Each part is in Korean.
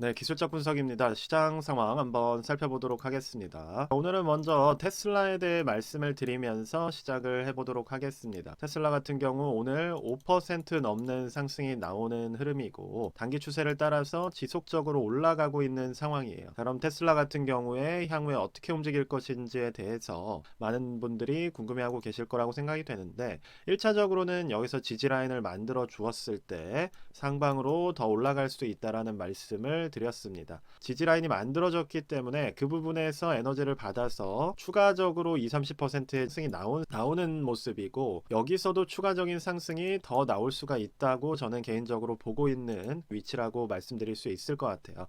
네, 기술적 분석입니다. 시장 상황 한번 살펴보도록 하겠습니다. 오늘은 먼저 테슬라에 대해 말씀을 드리면서 시작을 해보도록 하겠습니다. 테슬라 같은 경우 오늘 5% 넘는 상승이 나오는 흐름이고 단기 추세를 따라서 지속적으로 올라가고 있는 상황이에요. 그럼 테슬라 같은 경우에 향후에 어떻게 움직일 것인지에 대해서 많은 분들이 궁금해하고 계실 거라고 생각이 되는데 1차적으로는 여기서 지지라인을 만들어 주었을 때 상방으로 더 올라갈 수 있다라는 말씀을 드렸습니다. 지지라인이 만들어졌기 때문에 그 부분에서 에너지를 받아서 추가적으로 20-30%의 상승이 나오는 모습이고 여기서도 추가적인 상승이 더 나올 수가 있다고 저는 개인적으로 보고 있는 위치라고 말씀드릴 수 있을 것 같아요.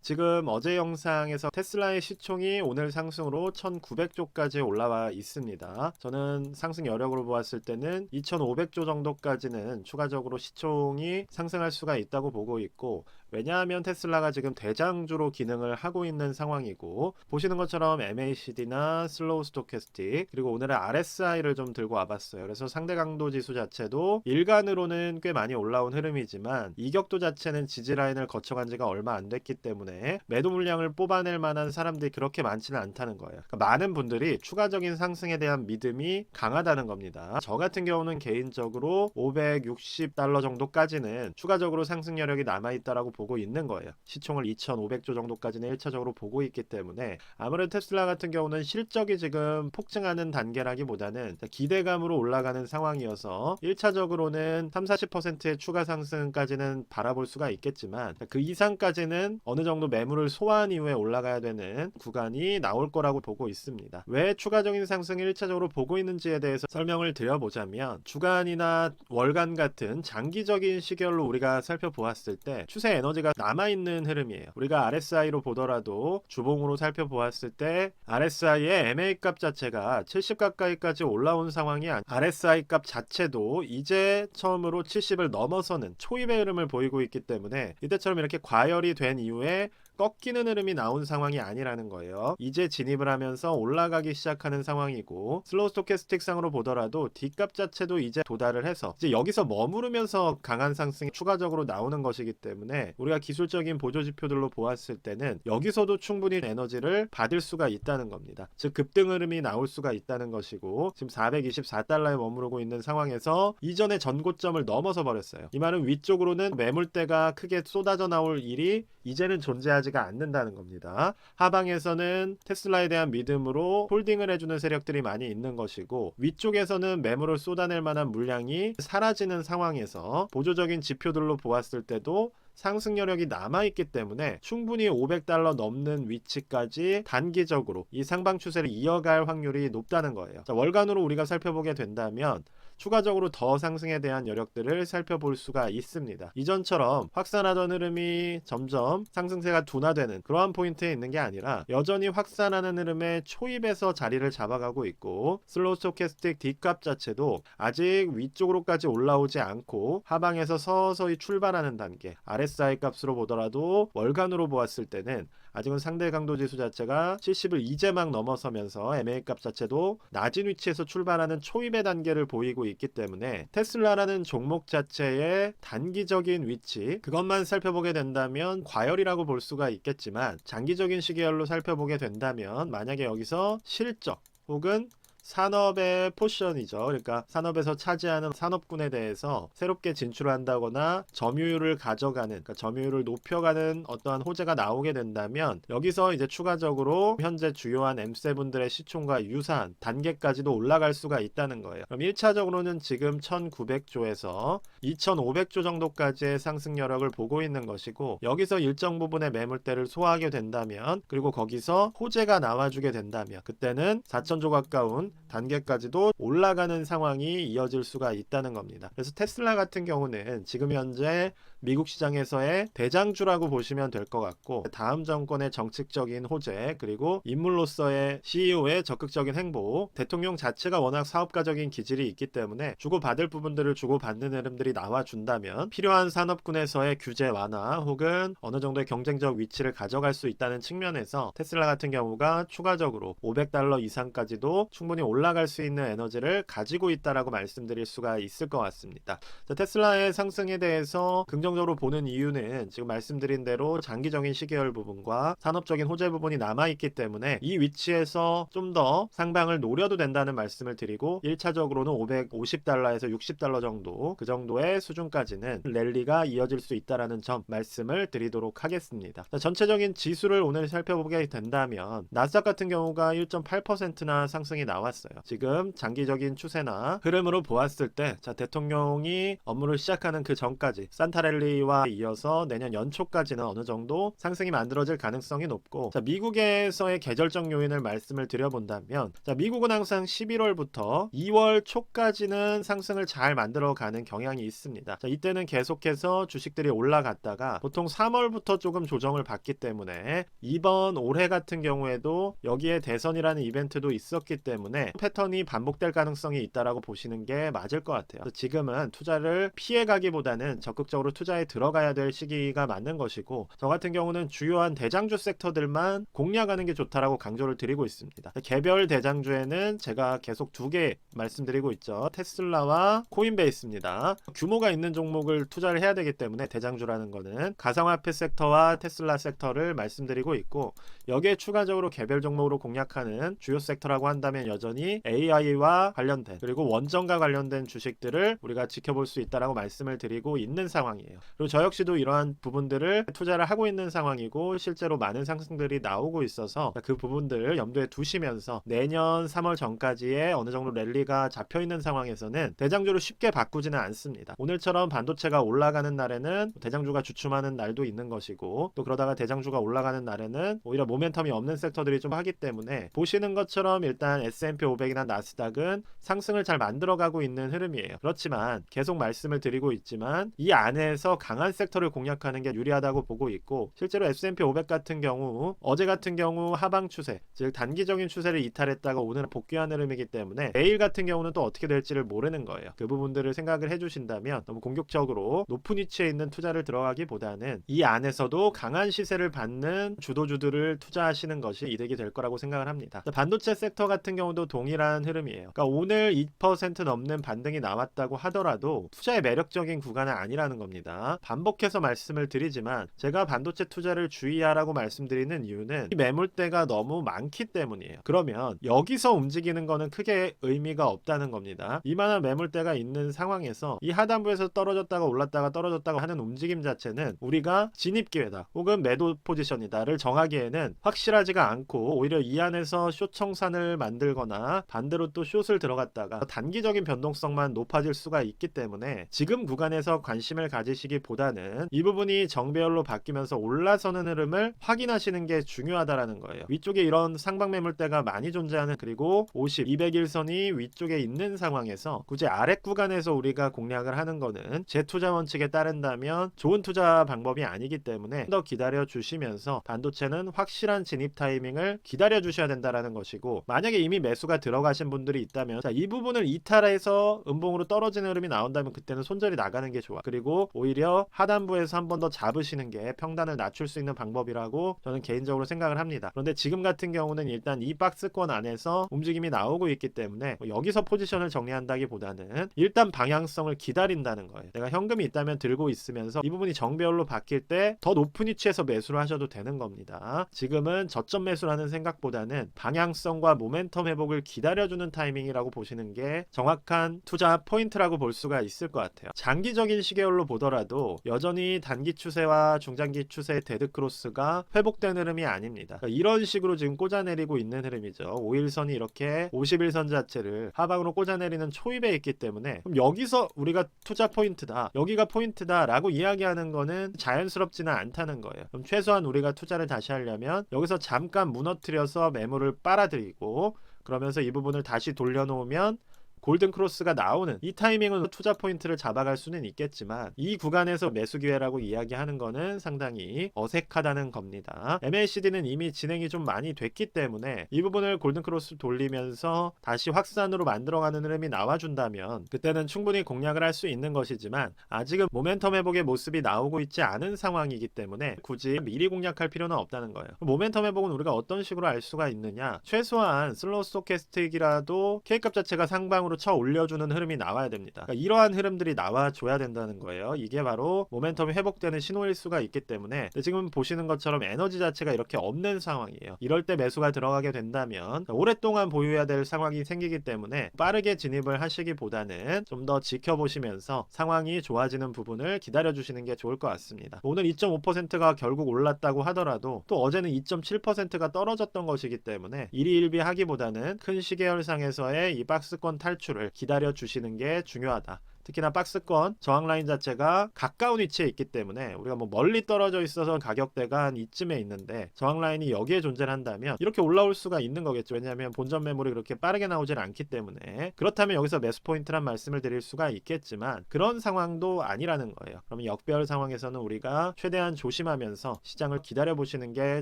지금 어제 영상에서 테슬라의 시총이 오늘 상승으로 1900조까지 올라와 있습니다. 저는 상승 여력으로 보았을 때는 2500조 정도까지는 추가적으로 시총이 상승할 수가 있다고 보고 있고 왜냐하면 테슬라가 지금 대장주로 기능을 하고 있는 상황이고 보시는 것처럼 MACD나 슬로우 스토캐스틱 그리고 오늘의 RSI를 좀 들고 와봤어요. 그래서 상대 강도 지수 자체도 일간으로는 꽤 많이 올라온 흐름이지만 이격도 자체는 지지라인을 거쳐간 지가 얼마 안 됐기 때문에 매도 물량을 뽑아낼 만한 사람들이 그렇게 많지는 않다는 거예요. 그러니까 많은 분들이 추가적인 상승에 대한 믿음이 강하다는 겁니다. 저 같은 경우는 개인적으로 560달러 정도까지는 추가적으로 상승 여력이 남아있다라고 보고 있는 거예요. 시총을 2,500조 정도까지는 1차적으로 보고 있기 때문에 아무래도 테슬라 같은 경우는 실적이 지금 폭증하는 단계라기보다는 기대감으로 올라가는 상황이어서 1차적으로는 3-40%의 추가 상승까지는 바라볼 수가 있겠지만 그 이상까지는 어느 정도 매물을 소화한 이후에 올라가야 되는 구간이 나올 거라고 보고 있습니다. 왜 추가적인 상승을 1차적으로 보고 있는지에 대해서 설명을 드려보자면 주간이나 월간 같은 장기적인 시결로 우리가 살펴보았을 때 추세 에너지가 남아있는 흐름이에요. 우리가 RSI로 보더라도 주봉으로 살펴보았을 때 RSI의 MA 값 자체가 70 가까이까지 올라온 상황이 RSI 값 자체도 이제 처음으로 70을 넘어서는 초입의 흐름을 보이고 있기 때문에 이때처럼 이렇게 과열이 된 이후에 꺾이는 흐름이 나온 상황이 아니라는 거예요. 이제 진입을 하면서 올라가기 시작하는 상황이고 슬로우 스토캐스틱 상으로 보더라도 D값 자체도 이제 도달을 해서 이제 여기서 머무르면서 강한 상승이 추가적으로 나오는 것이기 때문에 우리가 기술적인 보조 지표들로 보았을 때는 여기서도 충분히 에너지를 받을 수가 있다는 겁니다. 즉 급등 흐름이 나올 수가 있다는 것이고 지금 424달러에 머무르고 있는 상황에서 이전의 전고점을 넘어서 버렸어요. 이 말은 위쪽으로는 매물대가 크게 쏟아져 나올 일이 이제는 존재하지가 않는다는 겁니다. 하방에서는 테슬라에 대한 믿음으로 홀딩을 해주는 세력들이 많이 있는 것이고 위쪽에서는 매물을 쏟아낼 만한 물량이 사라지는 상황에서 보조적인 지표들로 보았을 때도 상승 여력이 남아있기 때문에 충분히 500달러 넘는 위치까지 단기적으로 이 상방 추세를 이어갈 확률이 높다는 거예요. 자, 월간으로 우리가 살펴보게 된다면 추가적으로 더 상승에 대한 여력들을 살펴볼 수가 있습니다. 이전처럼 확산하던 흐름이 점점 상승세가 둔화되는 그러한 포인트에 있는 게 아니라 여전히 확산하는 흐름의 초입에서 자리를 잡아가고 있고 슬로우 스토캐스틱 D값 자체도 아직 위쪽으로까지 올라오지 않고 하방에서 서서히 출발하는 단계 RSI 값으로 보더라도 월간으로 보았을 때는 아직은 상대 강도 지수 자체가 70을 이제 막 넘어서면서 MA 값 자체도 낮은 위치에서 출발하는 초입의 단계를 보이고 있기 때문에 테슬라라는 종목 자체의 단기적인 위치 그것만 살펴보게 된다면 과열이라고 볼 수가 있겠지만 장기적인 시계열로 살펴보게 된다면 만약에 여기서 실적 혹은 산업의 포션이죠. 그러니까 산업에서 차지하는 산업군에 대해서 새롭게 진출한다거나 점유율을 가져가는, 그러니까 점유율을 높여가는 어떠한 호재가 나오게 된다면 여기서 이제 추가적으로 현재 주요한 M7들의 시총과 유사한 단계까지도 올라갈 수가 있다는 거예요. 그럼 1차적으로는 지금 1900조에서 2500조 정도까지의 상승 여력을 보고 있는 것이고 여기서 일정 부분의 매물대를 소화하게 된다면 그리고 거기서 호재가 나와주게 된다면 그때는 4000조 가까운 단계까지도 올라가는 상황이 이어질 수가 있다는 겁니다. 그래서 테슬라 같은 경우는 지금 현재 미국 시장에서의 대장주라고 보시면 될 것 같고 다음 정권의 정책적인 호재 그리고 인물로서의 CEO의 적극적인 행보 대통령 자체가 워낙 사업가적인 기질이 있기 때문에 주고받을 부분들을 주고받는 흐름들이 나와준다면 필요한 산업군에서의 규제 완화 혹은 어느 정도의 경쟁적 위치를 가져갈 수 있다는 측면에서 테슬라 같은 경우가 추가적으로 500달러 이상까지도 충분히 올라갈 수 있는 에너지를 가지고 있다라고 말씀드릴 수가 있을 것 같습니다. 자, 테슬라의 상승에 대해서 긍정 긍정적으로 보는 이유는 지금 말씀드린 대로 장기적인 시계열 부분과 산업적인 호재 부분이 남아있기 때문에 이 위치에서 좀 더 상방을 노려도 된다는 말씀을 드리고 1차적으로는 550달러에서 60달러 정도 그 정도의 수준까지는 랠리가 이어질 수 있다는 점 말씀을 드리도록 하겠습니다. 자, 전체적인 지수를 오늘 살펴보게 된다면 나스닥 같은 경우가 1.8%나 상승이 나왔어요. 지금 장기적인 추세나 흐름으로 보았을 때 자, 대통령이 업무를 시작하는 그 전까지 산타랠리와 이어서 내년 연초까지는 어느 정도 상승이 만들어질 가능성이 높고 자, 미국에서의 계절적 요인을 말씀을 드려본다면 자, 미국은 항상 11월부터 2월 초까지는 상승을 잘 만들어가는 경향이 있습니다. 자, 이때는 계속해서 주식들이 올라갔다가 보통 3월부터 조금 조정을 받기 때문에 이번 올해 같은 경우에도 여기에 대선이라는 이벤트도 있었기 때문에 패턴이 반복될 가능성이 있다라고 보시는 게 맞을 것 같아요. 지금은 투자를 피해가기보다는 적극적으로 투자에 들어가야 될 시기가 맞는 것이고 저 같은 경우는 주요한 대장주 섹터들만 공략하는 게 좋다라고 강조를 드리고 있습니다. 개별 대장주에는 제가 계속 두 개 말씀드리고 있죠. 테슬라와 코인베이스입니다. 규모가 있는 종목을 투자를 해야 되기 때문에 대장주라는 거는 가상화폐 섹터와 테슬라 섹터를 말씀드리고 있고 여기에 추가적으로 개별 종목으로 공략하는 주요 섹터라고 한다면 여전히 AI와 관련된 그리고 원전과 관련된 주식들을 우리가 지켜볼 수 있다라고 말씀을 드리고 있는 상황이에요. 그리고 저 역시도 이러한 부분들을 투자를 하고 있는 상황이고 실제로 많은 상승들이 나오고 있어서 그 부분들을 염두에 두시면서 내년 3월 전까지의 어느 정도 랠리가 잡혀있는 상황에서는 대장주를 쉽게 바꾸지는 않습니다. 오늘처럼 반도체가 올라가는 날에는 대장주가 주춤하는 날도 있는 것이고 또 그러다가 대장주가 올라가는 날에는 오히려 모멘텀이 없는 섹터들이 좀 하기 때문에 보시는 것처럼 일단 S&P 500이나 나스닥은 상승을 잘 만들어가고 있는 흐름이에요. 그렇지만 계속 말씀을 드리고 있지만 이 안에서 강한 섹터를 공략하는 게 유리하다고 보고 있고 실제로 S&P 500 같은 경우 어제 같은 경우 하방 추세 즉 단기적인 추세를 이탈했다가 오늘 복귀한 흐름이기 때문에 내일 같은 경우는 또 어떻게 될지를 모르는 거예요. 그 부분들을 생각을 해주신다면 너무 공격적으로 높은 위치에 있는 투자를 들어가기보다는 이 안에서도 강한 시세를 받는 주도주들을 투자하시는 것이 이득이 될 거라고 생각을 합니다. 반도체 섹터 같은 경우도 동일한 흐름이에요. 그러니까 오늘 2% 넘는 반등이 나왔다고 하더라도 투자의 매력적인 구간은 아니라는 겁니다. 반복해서 말씀을 드리지만 제가 반도체 투자를 주의하라고 말씀드리는 이유는 이 매물대가 너무 많기 때문이에요. 그러면 여기서 움직이는 거는 크게 의미가 없다는 겁니다. 이만한 매물대가 있는 상황에서 이 하단부에서 떨어졌다가 올랐다가 떨어졌다가 하는 움직임 자체는 우리가 진입기회다 혹은 매도 포지션이다를 정하기에는 확실하지가 않고 오히려 이 안에서 숏 청산을 만들거나 반대로 또 숏을 들어갔다가 단기적인 변동성만 높아질 수가 있기 때문에 지금 구간에서 관심을 가지시기보다는 이 부분이 정배열로 바뀌면서 올라서는 흐름을 확인하시는 게 중요하다라는 거예요. 위쪽에 이런 상방 매물대가 많이 존재하는 그리고 50, 200일선이 위쪽에 있는 상황에서 굳이 아랫 구간에서 우리가 공략을 하는 거는 제 투자 원칙에 따른다면 좋은 투자 방법이 아니기 때문에 더 기다려 주시면서 반도체는 확실한 진입 타이밍을 기다려 주셔야 된다라는 것이고 만약에 이미 매수가 들어가신 분들이 있다면 자, 이 부분을 이탈해서 음봉으로 떨어지는 흐름이 나온다면 그때는 손절이 나가는 게 좋아. 그리고 오히려 하단부에서 한 번 더 잡으시는 게 평단을 낮출 수 있는 방법이라고 저는 개인적으로 생각을 합니다. 그런데 지금 같은 경우는 일단 이 박스권 안에서 움직임이 나오고 있기 때문에 여기서 포지션을 정리한다기보다는 일단 방향성을 기다린다는 거예요. 내가 현금이 있다면 들고 있으면서 이 부분이 정배열로 바뀔 때 더 높은 위치에서 매수를 하셔도 되는 겁니다. 지금은 저점 매수라는 생각보다는 방향성과 모멘텀 회복을 기다려주는 타이밍이라고 보시는 게 정확한 투자 포인트라고 볼 수가 있을 것 같아요. 장기적인 시계열로 보더라도 여전히 단기 추세와 중장기 추세의 데드크로스가 회복된 흐름이 아닙니다. 그러니까 이런 식으로 지금 꽂아내리고 있는 흐름이죠. 5일선이 이렇게 51선 자체를 하방으로 꽂아내리는 초입에 있기 때문에 그럼 여기서 우리가 투자 포인트다 여기가 포인트다 라고 이야기하는 거는 자연스럽지는 않다는 거예요. 그럼 최소한 우리가 투자를 다시 하려면 여기서 잠깐 무너뜨려서 매물을 빨아들이고 그러면서 이 부분을 다시 돌려놓으면 골든 크로스가 나오는 이 타이밍은 투자 포인트를 잡아갈 수는 있겠지만 이 구간에서 매수 기회라고 이야기하는 거는 상당히 어색하다는 겁니다. MACD는 이미 진행이 좀 많이 됐기 때문에 이 부분을 골든 크로스 돌리면서 다시 확산으로 만들어가는 흐름이 나와준다면 그때는 충분히 공략을 할 수 있는 것이지만 아직은 모멘텀 회복의 모습이 나오고 있지 않은 상황이기 때문에 굳이 미리 공략할 필요는 없다는 거예요. 모멘텀 회복은 우리가 어떤 식으로 알 수가 있느냐, 최소한 슬로우 스토캐스틱이라도 K값 자체가 상방으로 상승으로 쳐 올려주는 흐름이 나와야 됩니다. 그러니까 이러한 흐름들이 나와줘야 된다는 거예요. 이게 바로 모멘텀이 회복되는 신호일 수가 있기 때문에 지금 보시는 것처럼 에너지 자체가 이렇게 없는 상황이에요. 이럴 때 매수가 들어가게 된다면 오랫동안 보유해야 될 상황이 생기기 때문에 빠르게 진입을 하시기보다는 좀 더 지켜보시면서 상황이 좋아지는 부분을 기다려주시는 게 좋을 것 같습니다. 오늘 2.5%가 결국 올랐다고 하더라도 또 어제는 2.7%가 떨어졌던 것이기 때문에 일희일비하기보다는 큰 시계열상에서의 이 박스권 탈출을 기다려주시는 게 중요하다. 특히나 박스권 저항 라인 자체가 가까운 위치에 있기 때문에 우리가 뭐 멀리 떨어져 있어서 가격대가 한 이쯤에 있는데 저항 라인이 여기에 존재를 한다면 이렇게 올라올 수가 있는 거겠죠. 왜냐하면 본전 매물이 그렇게 빠르게 나오질 않기 때문에. 그렇다면 여기서 매수 포인트란 말씀을 드릴 수가 있겠지만 그런 상황도 아니라는 거예요. 그러면 역별 상황에서는 우리가 최대한 조심하면서 시장을 기다려 보시는 게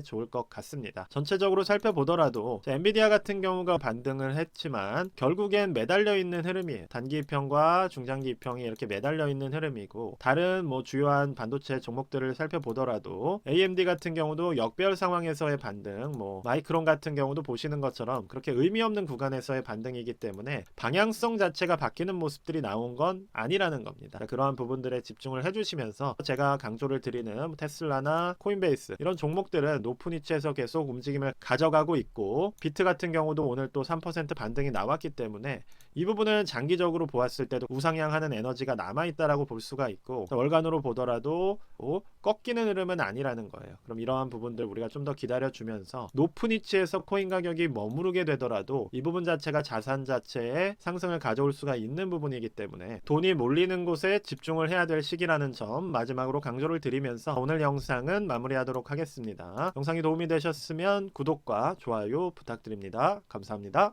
좋을 것 같습니다. 전체적으로 살펴보더라도 엔비디아 같은 경우가 반등을 했지만 결국엔 매달려 있는 흐름이에요. 단기 평과 중장기 이평이 이렇게 매달려 있는 흐름이고, 다른 뭐 주요한 반도체 종목들을 살펴보더라도 AMD 같은 경우도 역별 상황에서의 반등, 뭐 마이크론 같은 경우도 보시는 것처럼 그렇게 의미 없는 구간에서의 반등이기 때문에 방향성 자체가 바뀌는 모습들이 나온 건 아니라는 겁니다. 그러한 부분들에 집중을 해주시면서 제가 강조를 드리는 테슬라나 코인베이스 이런 종목들은 높은 위치에서 계속 움직임을 가져가고 있고, 비트 같은 경우도 오늘 또 3% 반등이 나왔기 때문에 이 부분은 장기적으로 보았을 때도 우상향하는 에너지가 남아있다라고 볼 수가 있고, 월간으로 보더라도 꺾이는 흐름은 아니라는 거예요. 그럼 이러한 부분들 우리가 좀 더 기다려주면서 높은 위치에서 코인 가격이 머무르게 되더라도 이 부분 자체가 자산 자체에 상승을 가져올 수가 있는 부분이기 때문에 돈이 몰리는 곳에 집중을 해야 될 시기라는 점 마지막으로 강조를 드리면서 오늘 영상은 마무리하도록 하겠습니다. 영상이 도움이 되셨으면 구독과 좋아요 부탁드립니다. 감사합니다.